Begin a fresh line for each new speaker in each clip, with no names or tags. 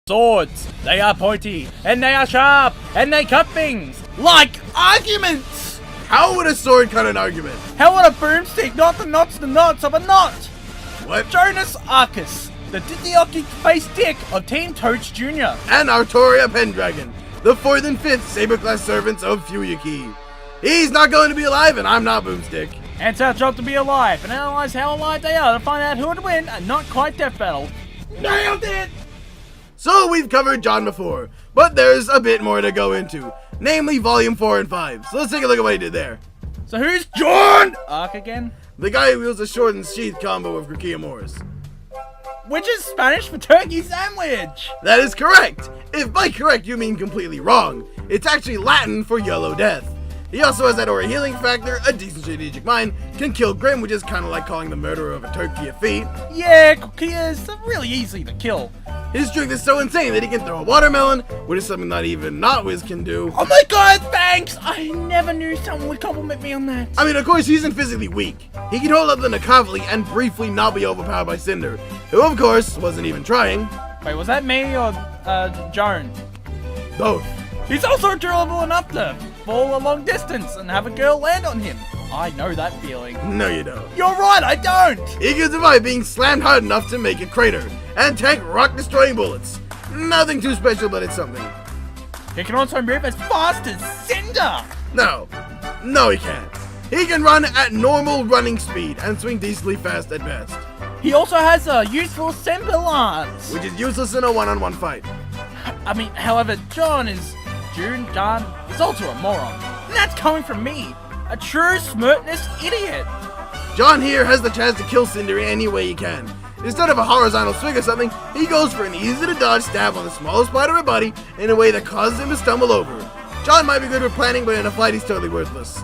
Swords, they are pointy, and they are sharp, and they cut things, like arguments!
How would a sword cut an argument?
How would a broomstick knot the knots of a knot?
What?
Jaune Arc, the Disney-based dick of Team Toads Jr.
And Artoria Pendragon, the 4th and 5th Saber-class servants of Fuyuki. He's not going to be alive, and I'm not Boomstick.
And it's our job to be alive, and analyze how alive they are to find out who would win a not quite death battle. Nailed it!
So we've covered John before, but there's a bit more to go into, namely Volume 4 and 5. So let's take a look at what he did there.
So who's Jaune Arc again?
The guy who wields a sword and sheath combo of Gracia Morris.
Which is Spanish for turkey sandwich.
That is correct! If by correct you mean completely wrong, it's actually Latin for yellow death. He also has that aura healing factor, a decent strategic mind, can kill Grim, which is kind of like calling the murderer of a turkey a feat.
Yeah, Gracia is really easy to kill.
His strength is so insane that he can throw a watermelon, which is something not even Notwiz can do.
Oh my god, thanks! I never knew someone would compliment me on that.
I mean, of course, he isn't physically weak. He can hold up the Nakavli and briefly not be overpowered by Cinder, who of course wasn't even trying.
Wait, was that me or Jaune?
Both.
He's also durable enough to fall a long distance and have a girl land on him. I know that feeling.
No, you don't.
You're right, I don't!
He can survive being slammed hard enough to make a crater, and tank rock-destroying bullets. Nothing too special, but it's something.
He can also move as fast as Cinder!
No he can't. He can run at normal running speed, and swing decently fast at best.
He also has a useful semblance,
Which is useless in a one-on-one fight.
I mean, however, John is also a moron. And that's coming from me, a true smartness idiot.
John here has the chance to kill Cinder any way he can. Instead of a horizontal swing or something, he goes for an easy-to-dodge stab on the smallest part of her body in a way that causes him to stumble over. John might be good for planning, but in a fight he's totally worthless.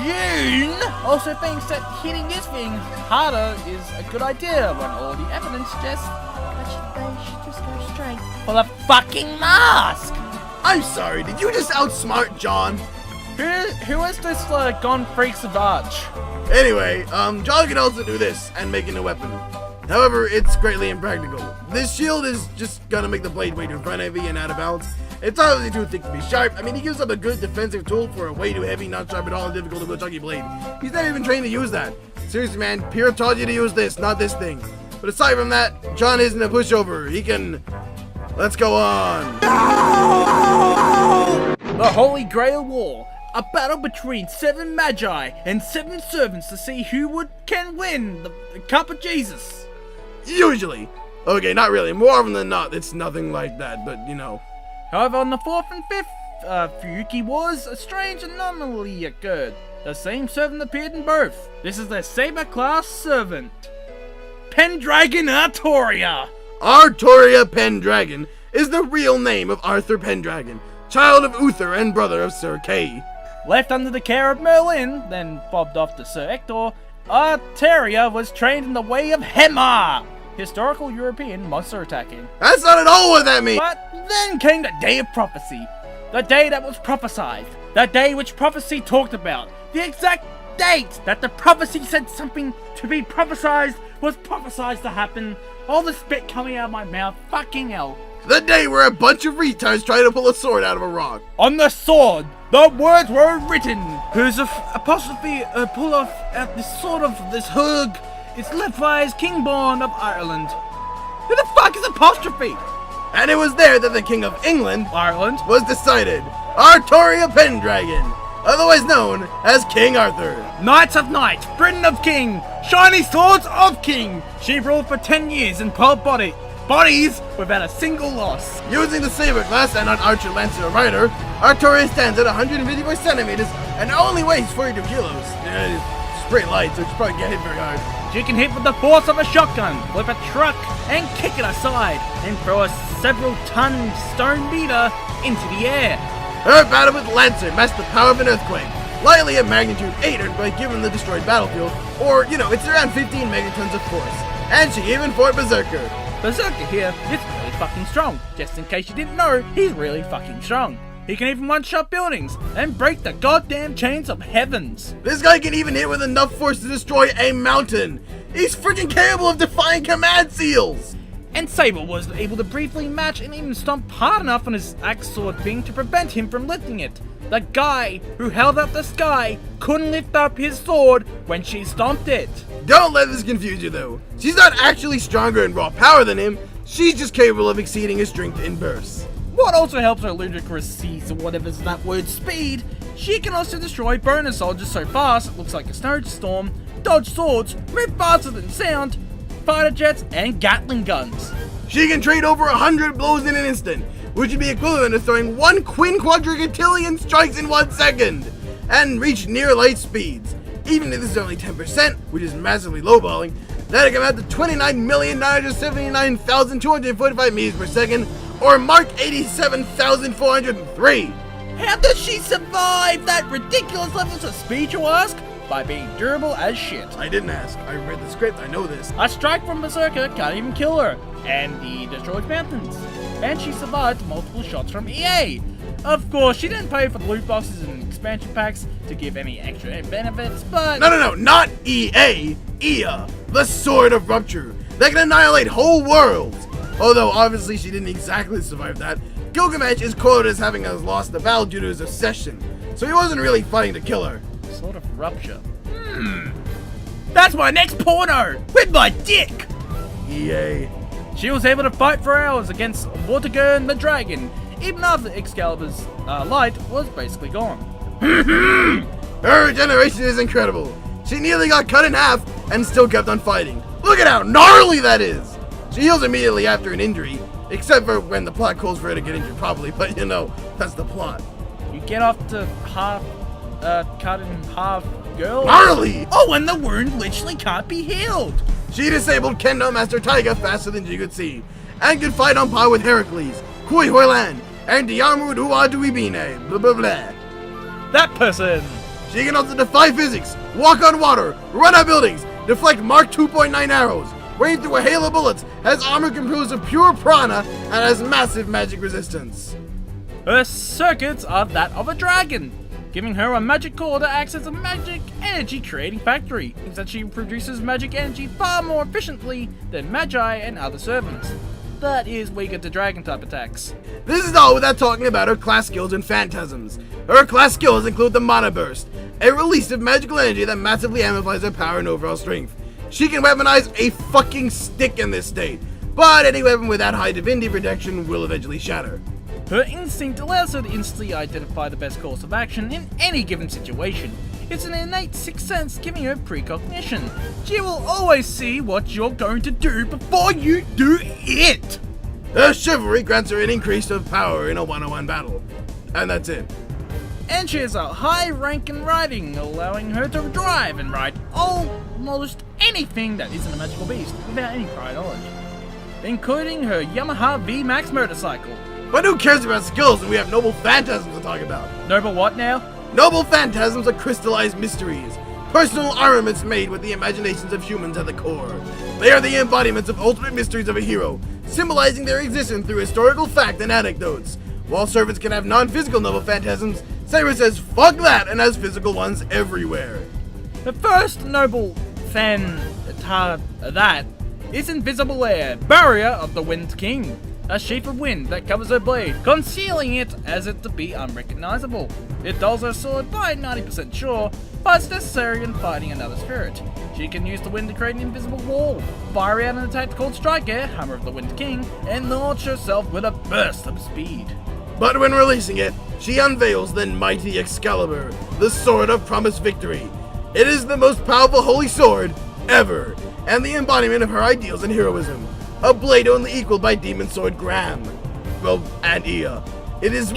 June also thinks that hitting this thing harder is a good idea when all the evidence suggests that they should just go straight for the fucking mask.
I'm sorry, did you just outsmart John?
Who is this gone freak savage?
Anyway, John can also do this and make a new weapon. However, it's greatly impractical. This shield is just gonna make the blade way too front heavy and out of balance. It's obviously too thick to be sharp. I mean, he gives up a good defensive tool for a way too heavy, not sharp at all, and difficult to wield chunky blade. He's not even trained to use that. Seriously, man, Pierre taught you to use this, not this thing. But aside from that, John isn't a pushover. He can... Let's go on.
The Holy Grail War. A battle between 7 magi and 7 servants to see who can win the Cup of Jesus.
Usually. Okay, not really. More often than not, it's nothing like that, but you know.
However, on the 4th and 5th Fuyuki Wars, a strange anomaly occurred. The same servant appeared in both. This is the Saber class servant, Pendragon Artoria.
Artoria Pendragon is the real name of Arthur Pendragon, child of Uther and brother of Sir Kay.
Left under the care of Merlin, then fobbed off to Sir Ector, Artoria was trained in the way of Hema, historical European monster attacking.
That's not at all what that means!
But then came the day of prophecy, the day that was prophesied, the day which prophecy talked about, the exact date that the prophecy said something to be prophesied was prophesied to happen. All the spit coming out of my mouth, fucking hell.
The day where a bunch of retards try to pull a sword out of a rock.
On the sword, the words were written. Whose apostrophe pull off at this sword of this hug is left by his Kingborn of Ireland. Who the fuck is apostrophe?
And it was there that the King of England,
Ireland,
was decided. Artoria Pendragon, otherwise known as King Arthur.
Knights of Knight, Britain of King, Shiny Swords of King. She ruled for 10 years in pole bodies without a single loss.
Using the Saber class and an Archer, Lancer, or Rider, Artoria stands at 154 centimeters and only weighs 42 kilos. It's pretty light, so she probably can't hit very hard.
She can hit with the force of a shotgun, flip a truck, and kick it aside, and throw a several-ton stone beater into the air.
Her battle with Lancer matched the power of an earthquake, lightly at magnitude 8 earthquake given the destroyed battlefield, or, you know, it's around 15 megatons of force. And she even fought Berserker.
Berserker here is really fucking strong. Just in case you didn't know, he's really fucking strong. He can even one-shot buildings and break the goddamn chains of heavens.
This guy can even hit with enough force to destroy a mountain. He's freaking capable of defying command seals.
And Saber was able to briefly match and even stomp hard enough on his axe sword thing to prevent him from lifting it. The guy who held up the sky couldn't lift up his sword when she stomped it.
Don't let this confuse you though. She's not actually stronger in raw power than him, she's just capable of exceeding his strength in bursts.
What also helps her ludicrous seas or whatever's that word speed, she can also destroy bonus soldiers so fast it looks like a snowstorm, dodge swords, move faster than sound, fighter jets, and Gatling guns.
She can trade over 100 blows in an instant, which would be equivalent to throwing 1 quinquadrigatillion strikes in 1 second, and reach near light speeds. Even if this is only 10%, which is massively lowballing, that can add to 29,979,245 meters per second, or Mark 87,403.
How does she survive that ridiculous levels of speed, you ask? By being durable as shit.
I didn't ask. I read the script. I know this.
A strike from Berserker can't even kill her, and he destroys mountains. And she survived multiple shots from EA. Of course, she didn't pay for the loot boxes and expansion packs to give any extra benefits, but...
No, not EA. EA, the Sword of Rupture, that can annihilate whole worlds. Although, obviously, she didn't exactly survive that. Gilgamesh is quoted as having lost the battle due to his obsession, so he wasn't really fighting to kill her.
Sort of rupture. That's my next porno! With my dick!
EA.
She was able to fight for hours against Vortigern the Dragon, even after Excalibur's light was basically gone.
Her regeneration is incredible. She nearly got cut in half and still kept on fighting. Look at how gnarly that is! She heals immediately after an injury, except for when the plot calls for her to get injured properly, but you know, that's the plot.
You get off to half, cut in half girl?
Gnarly!
Oh, and the wound literally can't be healed!
She disabled Kendo Master Taiga faster than she could see, and could fight on par with Heracles, Kui Hoyland, and Diarmu Duaduibine, blah blah blah.
That person!
She can also defy physics, walk on water, run up buildings, deflect Mark 2.9 arrows, wade through a hail of bullets, has armor composed of pure prana, and has massive magic resistance.
Her circuits are that of a dragon, giving her a magic core that acts as a magic energy creating factory, means that she produces magic energy far more efficiently than Magi and other servants. But is weaker to dragon type attacks.
This is all without talking about her class skills and phantasms. Her class skills include the Mana Burst, a release of magical energy that massively amplifies her power and overall strength. She can weaponize a fucking stick in this state, but any weapon with that high divinity protection will eventually shatter.
Her instinct allows her to instantly identify the best course of action in any given situation. It's an innate sixth sense giving her precognition. She will always see what you're going to do before you do it!
Her chivalry grants her an increase of power in a one-on-one battle. And that's it.
And she has a high rank in riding, allowing her to drive and ride almost anything that isn't a magical beast without any prior knowledge, including her Yamaha V-Max motorcycle.
But who cares about skills when we have noble phantasms to talk about?
Noble what now?
Noble phantasms are crystallized mysteries, personal armaments made with the imaginations of humans at the core. They are the embodiments of ultimate mysteries of a hero, symbolizing their existence through historical fact and anecdotes. While servants can have non-physical noble phantasms, Saber says fuck that and has physical ones everywhere.
The first noble that is Invisible Air, Barrier of the Wind King. A sheath of wind that covers her blade, concealing it as it to be unrecognizable. It dulls her sword by 90% sure, but it's necessary in fighting another spirit. She can use the wind to create an invisible wall, fire out an attack called Strike Air, Hammer of the Wind King, and launch herself with a burst of speed.
But when releasing it, she unveils the mighty Excalibur, the sword of promised victory. It is the most powerful holy sword ever, and the embodiment of her ideals and heroism. A blade only equaled by Demon Sword Graham. Well, and Ea. It is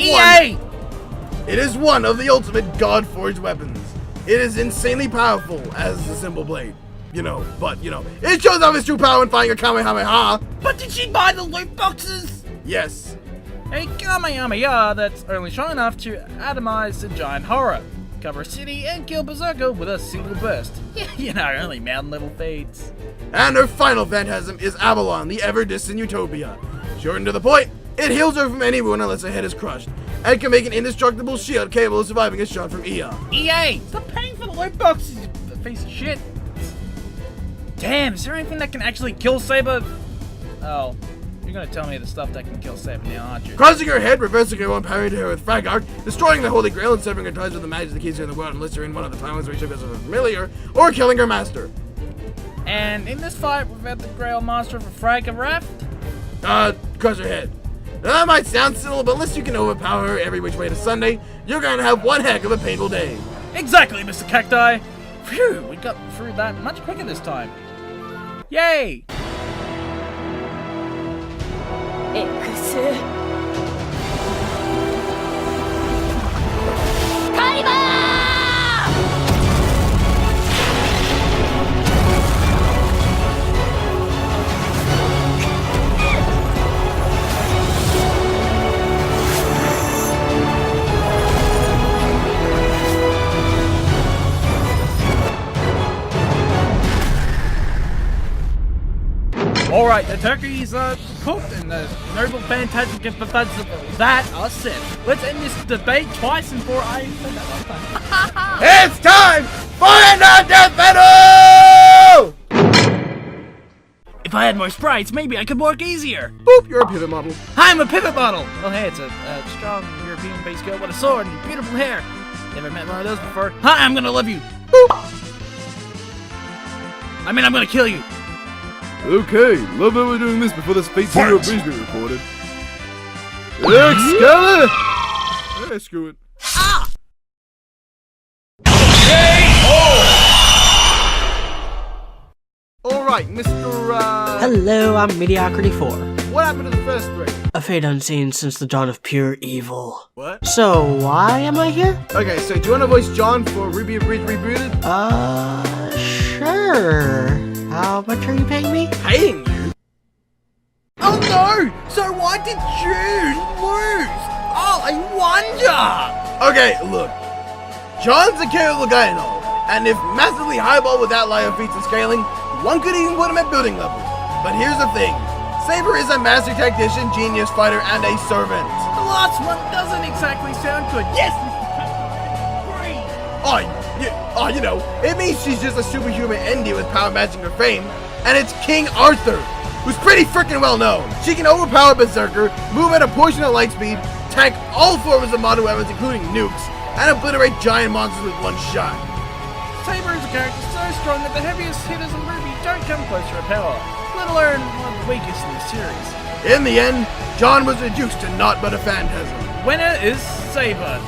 one of the ultimate God-forged weapons. It is insanely powerful as a simple blade. It shows off its true power when firing a Kamehameha.
But did she buy the loot boxes?
Yes.
A Kamehameha that's only strong enough to atomize the giant horror, cover a city, and kill Berserker with a single burst. Only mountain level fades.
And her final phantasm is Avalon, the ever-distant Utopia. Short and to the point, it heals her from any wound unless her head is crushed, and can make an indestructible shield capable of surviving a shot from Ea.
EA! Stop paying for the loot boxes, you piece of shit! Damn, is there anything that can actually kill Saber? Oh, you're gonna tell me the stuff that can kill Saber now, aren't you?
Crossing her head, reversing her one, parrying her with Frag Arc, destroying the Holy Grail and severing her ties with the magic that keeps her in the world unless you're in one of the timelines where she becomes a familiar, or killing her master.
And in this fight, we've had the Grail Master for Frag and Raft?
Crush her head. Now, that might sound silly, but unless you can overpower her every which way to Sunday, you're gonna have one heck of a painful day.
Exactly, Mr. Cacti! Phew, we got through that much quicker this time. Yay!
X カリバー
Alright, the turkey's cooked and the noble fantastic episodes of that are set. Let's end this debate twice and for I said that last time.
It's time for another death battle!
If I had more sprites, maybe I could work easier.
Boop, you're a pivot model.
I'm a pivot model! Oh hey, it's a strong European-based girl with a sword and beautiful hair. Never met one of those before. Hi, I'm gonna love you.
Boop.
I mean, I'm gonna kill you.
Okay, love that we're doing this before the Space Hero Bridge get recorded. Excalibur!
Eh, screw it.
Ah!
Alright, Mr.
Hello, I'm Mediocrity 4.
What happened to the first three?
A fate unseen since the dawn of pure evil.
What?
So, why am I here?
Okay, so do you want to voice John for RWBY Bridge Rebooted?
Sure. How much are you paying me?
Paying you?
Oh no! So why did June lose? Oh, I wonder!
Okay, look. John's a capable guy and all, and if massively highball with that line of feats and scaling, one could even put him at building level. But here's the thing. Saber is a master tactician, genius fighter, and a servant.
The last one doesn't exactly sound good. Yes, great.
You know, it means she's just a superhuman Indy with power matching her fame, and it's King Arthur, who's pretty freaking well known. She can overpower Berserker, move at a portion of light speed, tank all forms of modern weapons including nukes, and obliterate giant monsters with one shot.
Saber is a character so strong that the heaviest hitters in RWBY don't come close to her power, let alone one of the weakest in the series.
In the end, John was reduced to naught but a phantasm.
Winner is Saber.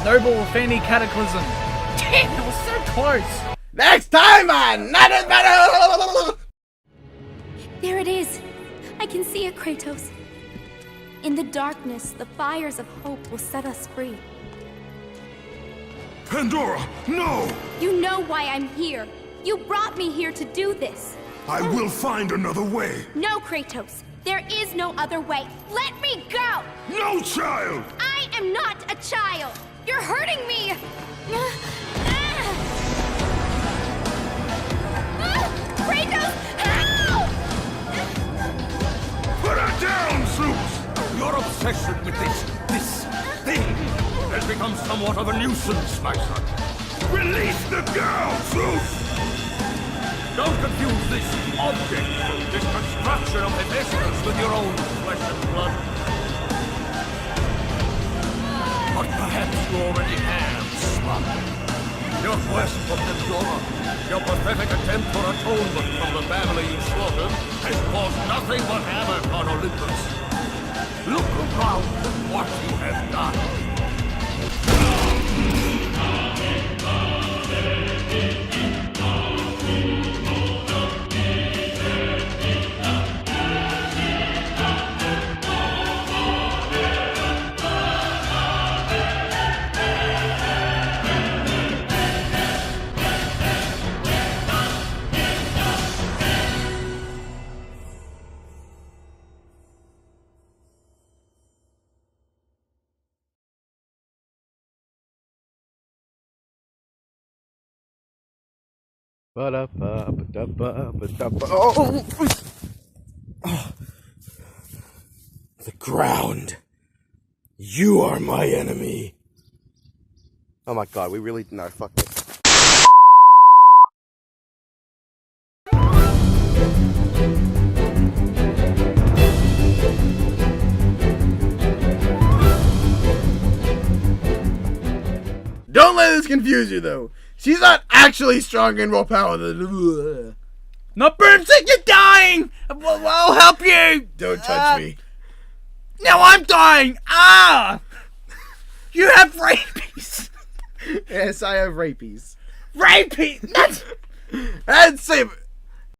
Noble Fanny Cataclysm. Damn, that was so close.
Next time on Another Battle!
There it is. I can see it, Kratos. In the darkness, the fires of hope will set us free.
Pandora, no!
You know why I'm here. You brought me here to do this.
I will find another way.
No, Kratos. There is no other way. Let me go!
No, child!
I am not a child. You're hurting me. Kratos, help!
Put her down, Zeus! Your obsession with this thing has become somewhat of a nuisance, my son. Release the girl, Zeus! Don't confuse this object, this construction of Hephaestus with your own flesh and blood. But perhaps you already have, son. Your quest for Pandora, your pathetic attempt for atonement from the family you slaughtered, has caused nothing but havoc on Olympus. Look around at what you have done.
Oh! The ground. You are my enemy. Oh my god, we really... No, fuck this. confuse you though. She's not actually stronger in raw power than.
Not Boomstick, you're dying! I'll help you!
Don't touch me.
Now I'm dying! Ah! You have rabies!
Yes, I have rapies.
Rabies! That's...
And Saber.